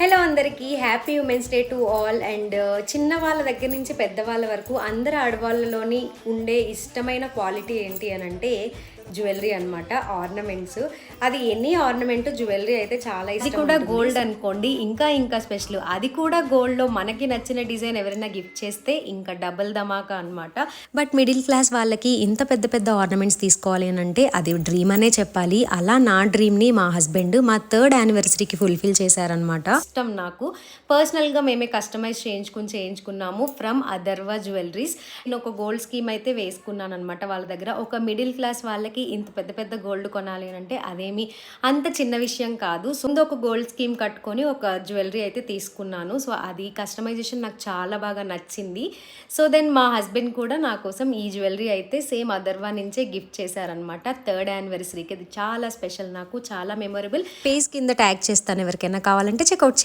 Hello అందరికీ happy women's day to all. And చిన్న వాళ్ళ దగ్గర నుంచి పెద్దవాళ్ళ వరకు అందరు ఆడవాళ్ళలోని ఉండే ఇష్టమైన క్వాలిటీ ఏంటి అని అంటే జ్యువెలరీ అనమాట, ఆర్నమెంట్స్. అది ఎనీ ఆర్నమెంట్ జ్యువెలరీ అయితే చాలా ఇష్టం. అది కూడా గోల్డ్ అనుకోండి, ఇంకా స్పెషల్. అది కూడా గోల్డ్లో మనకి నచ్చిన డిజైన్ ఎవరైనా గిఫ్ట్ చేస్తే ఇంకా డబుల్ ధమాకా అనమాట. బట్ మిడిల్ క్లాస్ వాళ్ళకి ఇంత పెద్ద పెద్ద ఆర్నమెంట్స్ తీసుకోవాలి అని అంటే అది డ్రీమ్ అనే చెప్పాలి. అలా నా డ్రీమ్ని మా హస్బెండ్ మా 3rd యానివర్సరీకి ఫుల్ఫిల్ చేశారనమాట. ఇష్టం నాకు పర్సనల్గా మేమే కస్టమైజ్ చేయించుకున్నాము ఫ్రమ్ అథర్వ జ్యువెలరీస్. నేను ఒక గోల్డ్ స్కీమ్ అయితే వేసుకున్నాను అనమాట వాళ్ళ దగ్గర. ఒక మిడిల్ క్లాస్ వాళ్ళకి ఇంత పెద్ద పెద్ద గోల్డ్ కొనాలి అంటే అదేమి అంత చిన్న విషయం కాదు. సో ఒక గోల్డ్ స్కీమ్ కట్టుకొని ఒక జ్యువెలరీ అయితే తీసుకున్నాను. సో అది కస్టమైజేషన్ నాకు చాలా బాగా నచ్చింది. సో దెన్ మా హస్బెండ్ కూడా నా కోసం ఈ జ్యువెలరీ అయితే సేమ్ అథర్వా నుంచే గిఫ్ట్ చేశారనమాట 3rd యానివర్సరీకి. అది చాలా స్పెషల్, నాకు చాలా మెమొరబుల్. పేజ్ కింద ట్యాగ్ చేస్తాను, ఎవరికైనా కావాలంటే చెక్అవుట్